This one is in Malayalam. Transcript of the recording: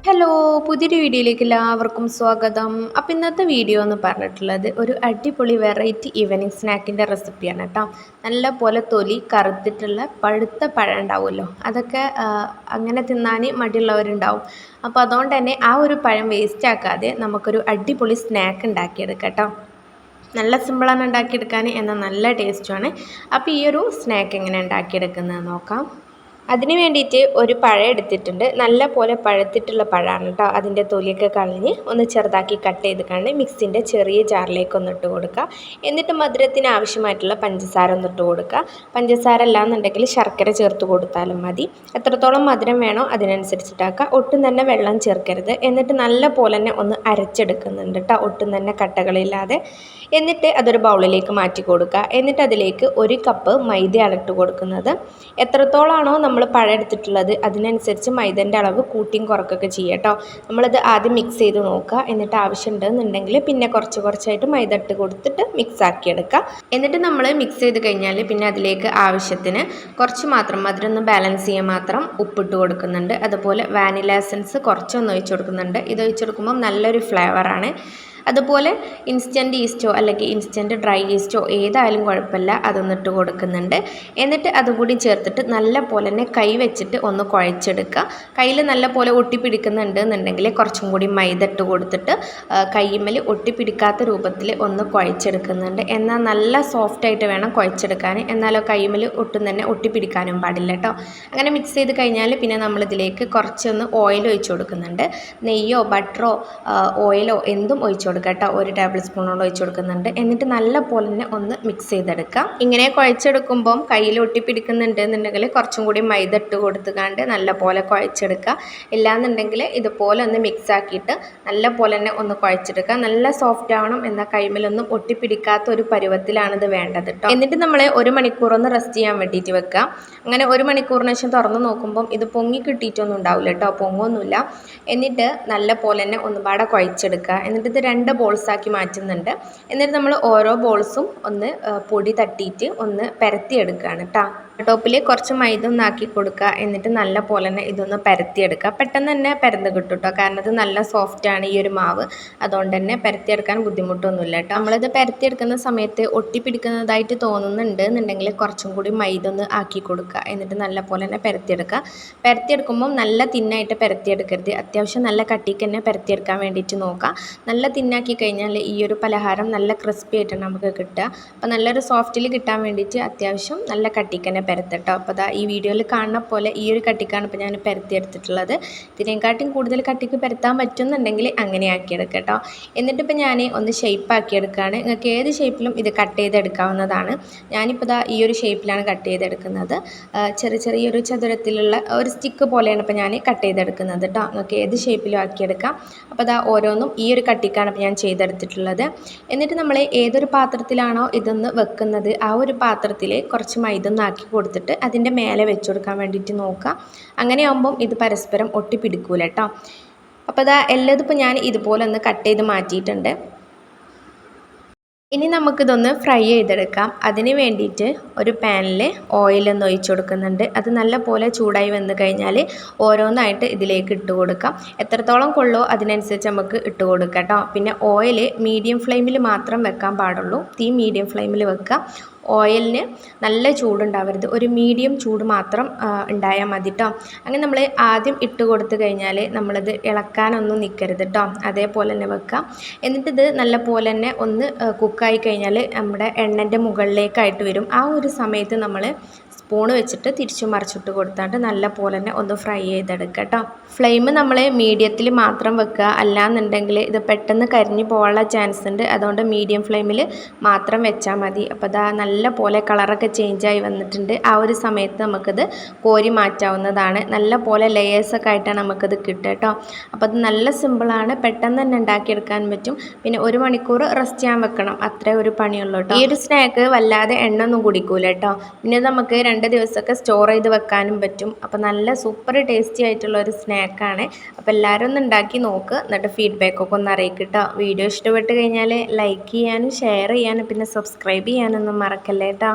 ഹലോ, പുതിയൊരു വീഡിയോയിലേക്ക് എല്ലാവർക്കും സ്വാഗതം. അപ്പോൾ ഇന്നത്തെ വീഡിയോ എന്ന് പറഞ്ഞിട്ടുള്ളത് ഒരു അടിപൊളി വെറൈറ്റി ഈവനിങ് സ്നാക്കിൻ്റെ റെസിപ്പിയാണ് കേട്ടോ. നല്ല പോലെ തൊലി കറുത്തിട്ടുള്ള പഴുത്ത പഴം ഉണ്ടാവുമല്ലോ, അതൊക്കെ അങ്ങനെ തിന്നാൻ മടിയുള്ളവരുണ്ടാവും. അപ്പോൾ അതുകൊണ്ട് തന്നെ ആ ഒരു പഴം വേസ്റ്റ് ആക്കാതെ നമുക്കൊരു അടിപൊളി സ്നാക്ക് ഉണ്ടാക്കിയെടുക്കാം കേട്ടോ. നല്ല സിമ്പിളാണ് ഉണ്ടാക്കിയെടുക്കാൻ, എന്നാൽ നല്ല ടേസ്റ്റുമാണ്. അപ്പോൾ ഈ ഒരു സ്നാക്ക് എങ്ങനെ ഉണ്ടാക്കിയെടുക്കുന്നത് നോക്കാം. അതിന് വേണ്ടിയിട്ട് ഒരു പഴം എടുത്തിട്ടുണ്ട്. നല്ല പോലെ പഴുത്തിട്ടുള്ള പഴമാണ് കേട്ടോ. അതിൻ്റെ തൊലിയൊക്കെ കളഞ്ഞ് ഒന്ന് ചെറുതാക്കി കട്ട് ചെയ്ത് കണ്ട് മിക്സിൻ്റെ ചെറിയ ജാറിലേക്ക് ഒന്ന് ഇട്ട് കൊടുക്കുക. എന്നിട്ട് മധുരത്തിന് ആവശ്യമായിട്ടുള്ള പഞ്ചസാര ഒന്ന് ഇട്ട് കൊടുക്കുക. പഞ്ചസാര അല്ലാന്നുണ്ടെങ്കിൽ ശർക്കര ചേർത്ത് കൊടുത്താലും മതി. എത്രത്തോളം മധുരം വേണോ അതിനനുസരിച്ചിട്ടാക്കുക. ഒട്ടും തന്നെ വെള്ളം ചേർക്കരുത്. എന്നിട്ട് നല്ല പോലെ തന്നെ ഒന്ന് അരച്ചെടുക്കുന്നുണ്ട് കേട്ടോ, ഒട്ടും തന്നെ കട്ടകളില്ലാതെ. എന്നിട്ട് അതൊരു ബൗളിലേക്ക് മാറ്റി കൊടുക്കുക. എന്നിട്ട് അതിലേക്ക് 1 കപ്പ് മൈദയാണ് ഇട്ട് കൊടുക്കുന്നത്. എത്രത്തോളമാണോ നമ്മൾ പഴം എടുത്തിട്ടുള്ളത് അതിനനുസരിച്ച് മൈദൻ്റെ അളവ് കൂട്ടിയും കുറക്കൊക്കെ ചെയ്യുക കേട്ടോ. നമ്മളത് ആദ്യം മിക്സ് ചെയ്ത് നോക്കുക. എന്നിട്ട് ആവശ്യമുണ്ടെന്നുണ്ടെങ്കിൽ പിന്നെ കുറച്ചായിട്ട് മൈദ ഇട്ട് കൊടുത്തിട്ട് മിക്സ് ആക്കിയെടുക്കുക. എന്നിട്ട് നമ്മൾ മിക്സ് ചെയ്ത് കഴിഞ്ഞാൽ പിന്നെ അതിലേക്ക് ആവശ്യത്തിന് കുറച്ച് മാത്രം മധുരം ഒന്ന് ബാലൻസ് ചെയ്യാൻ മാത്രം ഉപ്പിട്ട് കൊടുക്കുന്നുണ്ട്. അതുപോലെ വാനില എസൻസ് കുറച്ചൊന്ന് ഒഴിച്ച് കൊടുക്കുന്നുണ്ട്. ഇത് ഒഴിച്ച് കൊടുക്കുമ്പോൾ നല്ലൊരു ഫ്ലേവറാണ്. അതുപോലെ ഇൻസ്റ്റൻറ്റ് ഈസ്റ്റോ അല്ലെങ്കിൽ ഇൻസ്റ്റൻറ്റ് ഡ്രൈ ഈസ്റ്റോ ഏതായാലും കുഴപ്പമില്ല, അതൊന്നിട്ട് കൊടുക്കുന്നുണ്ട്. എന്നിട്ട് അതും കൂടി ചേർത്തിട്ട് നല്ല പോലെ തന്നെ കൈ വെച്ചിട്ട് ഒന്ന് കുഴച്ചെടുക്കുക. കയ്യിൽ നല്ല പോലെ ഒട്ടിപ്പിടിക്കുന്നുണ്ട് എന്നുണ്ടെങ്കിൽ കുറച്ചും കൂടി മൈദ ഇട്ട് കൊടുത്തിട്ട് കയ്യുമ്മൽ ഒട്ടിപ്പിടിക്കാത്ത രൂപത്തിൽ ഒന്ന് കുഴച്ചെടുക്കുന്നുണ്ട്. എന്നാൽ നല്ല സോഫ്റ്റായിട്ട് വേണം കുഴച്ചെടുക്കാൻ, എന്നാലോ കയ്യുമ്മൽ ഒട്ടും തന്നെ ഒട്ടിപ്പിടിക്കാനും പാടില്ല കേട്ടോ. അങ്ങനെ മിക്സ് ചെയ്ത് കഴിഞ്ഞാൽ പിന്നെ നമ്മളിതിലേക്ക് കുറച്ചൊന്ന് ഓയിൽ ഒഴിച്ച് കൊടുക്കുന്നുണ്ട്. നെയ്യോ ബട്ടറോ ഓയിലോ എന്തും ഒഴിച്ച് കൊടുക്കുക കേട്ടോ. 1 ടേബിൾ സ്പൂണോളം ഒഴിച്ച് കൊടുക്കുന്നുണ്ട്. എന്നിട്ട് നല്ല പോലെ തന്നെ ഒന്ന് മിക്സ് ചെയ്തെടുക്കാം. ഇങ്ങനെ കുഴച്ചെടുക്കുമ്പം കയ്യിൽ ഒട്ടിപ്പിടിക്കുന്നുണ്ട് എന്നുണ്ടെങ്കിൽ കുറച്ചും കൂടി മൈദ ഇട്ട് കൊടുത്തുകൊണ്ട് നല്ല പോലെ കുഴച്ചെടുക്കുക. ഇല്ലാന്നുണ്ടെങ്കിൽ ഇതുപോലെ ഒന്ന് മിക്സ് ആക്കിയിട്ട് നല്ല പോലെ തന്നെ ഒന്ന് കുഴച്ചെടുക്കുക. നല്ല സോഫ്റ്റ് ആവണം, എന്നാൽ കൈമേലൊന്നും ഒട്ടിപ്പിടിക്കാത്ത ഒരു പരുവത്തിലാണിത് വേണ്ടത് കേട്ടോ. എന്നിട്ട് നമ്മൾ 1 മണിക്കൂർ ഒന്ന് റെസ്റ്റ് ചെയ്യാൻ വേണ്ടിയിട്ട് വെക്കുക. അങ്ങനെ 1 മണിക്കൂറിന് ശേഷം തുറന്ന് നോക്കുമ്പം ഇത് പൊങ്ങി കിട്ടിയിട്ടൊന്നും ഉണ്ടാവില്ല കേട്ടോ, പൊങ്ങൊന്നുമില്ല. എന്നിട്ട് നല്ല പോലെ തന്നെ ഒന്നുപാടെ കുഴച്ചെടുക്കുക. എന്നിട്ട് ഇത് 2 ബോൾസാക്കി മാറ്റുന്നുണ്ട്. എന്നിട്ട് നമ്മൾ ഓരോ ബോൾസും ഒന്ന് പൊടി തട്ടിയിട്ട് ഒന്ന് പരത്തിയെടുക്കുകയാണ് കേട്ടോ. ടോപ്പിൽ കുറച്ച് മൈദ ഒന്ന് ആക്കി കൊടുക്കുക. എന്നിട്ട് നല്ല പോലെ തന്നെ ഇതൊന്ന് പരത്തിയെടുക്കുക. പെട്ടെന്ന് തന്നെ പരന്ന് കിട്ടും കേട്ടോ, കാരണം ഇത് നല്ല സോഫ്റ്റാണ് ഈ ഒരു മാവ്. അതുകൊണ്ട് തന്നെ പരത്തിയെടുക്കാൻ ബുദ്ധിമുട്ടൊന്നുമില്ല കേട്ടോ. നമ്മളിത് പരത്തിയെടുക്കുന്ന സമയത്ത് ഒട്ടിപ്പിടിക്കുന്നതായിട്ട് തോന്നുന്നുണ്ട് എന്നുണ്ടെങ്കിൽ കുറച്ചും കൂടി മൈദ ഒന്ന് ആക്കി കൊടുക്കുക. എന്നിട്ട് നല്ല പോലെ തന്നെ പരത്തിയെടുക്കുക. പരത്തിയെടുക്കുമ്പം നല്ല തിന്നായിട്ട് പരത്തിയെടുക്കരുത്, അത്യാവശ്യം നല്ല കട്ടിക്ക് തന്നെ പരത്തിയെടുക്കാൻ വേണ്ടിയിട്ട് നോക്കുക. നല്ല തിന്നാക്കി കഴിഞ്ഞാൽ ഈ ഒരു പലഹാരം നല്ല ക്രിസ്പി ആയിട്ടാണ് നമുക്ക് കിട്ടുക. അപ്പോൾ നല്ലൊരു സോഫ്റ്റിൽ കിട്ടാൻ വേണ്ടിയിട്ട് അത്യാവശ്യം നല്ല കട്ടിക്ക് തന്നെ പരത്തട്ടോ. അപ്പോൾ അതാ ഈ വീഡിയോയിൽ കാണുന്ന പോലെ ഈ ഒരു കട്ടിക്കാണ് ഇപ്പോൾ ഞാൻ പരത്തിയെടുത്തിട്ടുള്ളത്. ഇതിനെക്കാട്ടും കൂടുതൽ കട്ടിക്ക് പരത്താൻ പറ്റുന്നുണ്ടെങ്കിൽ അങ്ങനെ ആക്കിയെടുക്കുക കേട്ടോ. എന്നിട്ടിപ്പോൾ ഞാൻ ഒന്ന് ഷേപ്പ് ആക്കിയെടുക്കുകയാണ്. നിങ്ങൾക്ക് ഏത് ഷേപ്പിലും ഇത് കട്ട് ചെയ്തെടുക്കാവുന്നതാണ്. ഞാനിപ്പോൾ ഇതാ ഈ ഒരു ഷേപ്പിലാണ് കട്ട് ചെയ്തെടുക്കുന്നത്. ചെറിയൊരു ചതുരത്തിലുള്ള ഒരു സ്റ്റിക്ക് പോലെയാണ് ഇപ്പോൾ ഞാൻ കട്ട് ചെയ്തെടുക്കുന്നത് കേട്ടോ. നിങ്ങൾക്ക് ഏത് ഷേപ്പിലും ആക്കിയെടുക്കാം. അപ്പോൾ ഇതാ ഓരോന്നും ഈ ഒരു കട്ടിക്കാണ് ഇപ്പോൾ ഞാൻ ചെയ്തെടുത്തിട്ടുള്ളത്. എന്നിട്ട് നമ്മൾ ഏതൊരു പാത്രത്തിലാണോ ഇതൊന്ന് വെക്കുന്നത് ആ ഒരു പാത്രത്തിൽ കുറച്ച് മൈദ ഒന്ന് ആക്കി കൊടുത്തിട്ട് അതിൻ്റെ മേലെ വെച്ച് കൊടുക്കാൻ വേണ്ടിയിട്ട് നോക്കുക. അങ്ങനെ ആകുമ്പം ഇത് പരസ്പരം ഒട്ടിപ്പിടിക്കൂല കേട്ടോ. അപ്പോൾ അതാ എല്ലാതും ഇപ്പോൾ ഞാൻ ഇതുപോലെ ഒന്ന് കട്ട് ചെയ്ത് മാറ്റിയിട്ടുണ്ട്. ഇനി നമുക്കിതൊന്ന് ഫ്രൈ ചെയ്തെടുക്കാം. അതിന് വേണ്ടിയിട്ട് ഒരു പാനിൽ ഓയിലൊന്ന് ഒഴിച്ച് കൊടുക്കുന്നുണ്ട്. അത് നല്ല പോലെ ചൂടായി വന്നു കഴിഞ്ഞാൽ ഓരോന്നായിട്ട് ഇതിലേക്ക് ഇട്ട് കൊടുക്കാം. എത്രത്തോളം കൊള്ളോ അതിനനുസരിച്ച് നമുക്ക് ഇട്ട് കൊടുക്കാം കേട്ടോ. പിന്നെ ഓയിൽ മീഡിയം ഫ്ലെയിമിൽ മാത്രം വെക്കാൻ പാടുള്ളൂ. തീ മീഡിയം ഫ്ലെയിമിൽ വെക്കുക. ഓയിലിന് നല്ല ചൂടുണ്ടാവരുത്, ഒരു മീഡിയം ചൂട് മാത്രം ഉണ്ടായാൽ മതി കേട്ടോ. അങ്ങനെ നമ്മൾ ആദ്യം ഇട്ട് കൊടുത്തു കഴിഞ്ഞാൽ നമ്മളത് ഇളക്കാനൊന്നും നിൽക്കരുത് കേട്ടോ, അതേപോലെ തന്നെ വെക്കുക. എന്നിട്ടിത് നല്ല പോലെ തന്നെ ഒന്ന് കുക്കായി കഴിഞ്ഞാൽ നമ്മുടെ എണ്ണൻ്റെ മുകളിലേക്കായിട്ട് വരും. ആ ഒരു സമയത്ത് നമ്മൾ സ്പൂൺ വെച്ചിട്ട് തിരിച്ചു മറിച്ചിട്ട് കൊടുത്താണ്ട് നല്ല പോലെ തന്നെ ഒന്ന് ഫ്രൈ ചെയ്തെടുക്കുക കേട്ടോ. ഫ്ലെയിം നമ്മൾ മീഡിയത്തിൽ മാത്രം വെക്കുക, അല്ലാന്നുണ്ടെങ്കിൽ ഇത് പെട്ടെന്ന് കരിഞ്ഞു പോകാനുള്ള ചാൻസ് ഉണ്ട്. അതുകൊണ്ട് മീഡിയം ഫ്ലെയിമിൽ മാത്രം വെച്ചാൽ മതി. അപ്പോൾ അതാ നല്ല പോലെ കളറൊക്കെ ചേഞ്ചായി വന്നിട്ടുണ്ട്. ആ ഒരു സമയത്ത് നമുക്കിത് കോരി മാറ്റാവുന്നതാണ്. നല്ല പോലെ ലെയേഴ്സൊക്കെ ആയിട്ടാണ് നമുക്കിത് കിട്ടുക കേട്ടോ. അപ്പോൾ അത് നല്ല സിമ്പിളാണ്, പെട്ടെന്ന് തന്നെ ഉണ്ടാക്കിയെടുക്കാൻ പറ്റും. പിന്നെ 1 മണിക്കൂർ റെസ്റ്റ് ചെയ്യാൻ വെക്കണം, അത്രേ ഒരു പണിയുള്ളൂ കേട്ടോ. ഈ ഒരു സ്നാക്ക് വല്ലാതെ എണ്ണ ഒന്നും കുടിക്കൂല കേട്ടോ. പിന്നെ നമുക്ക് 2 ദിവസമൊക്കെ സ്റ്റോർ ചെയ്ത് വെക്കാനും പറ്റും. അപ്പോൾ നല്ല സൂപ്പർ ടേസ്റ്റി ആയിട്ടുള്ള ഒരു സ്നാക്കാണ്. അപ്പോൾ എല്ലാവരും ഒന്ന് ഉണ്ടാക്കി നോക്ക്, എന്നിട്ട് ഫീഡ്ബാക്കൊക്കെ ഒന്ന് അറിയിക്കുക കേട്ടോ. വീഡിയോ ഇഷ്ടപ്പെട്ട് കഴിഞ്ഞാൽ ലൈക്ക് ചെയ്യാനും ഷെയർ ചെയ്യാനും പിന്നെ സബ്സ്ക്രൈബ് ചെയ്യാനൊന്നും മറക്കല്ലേ കേട്ടോ.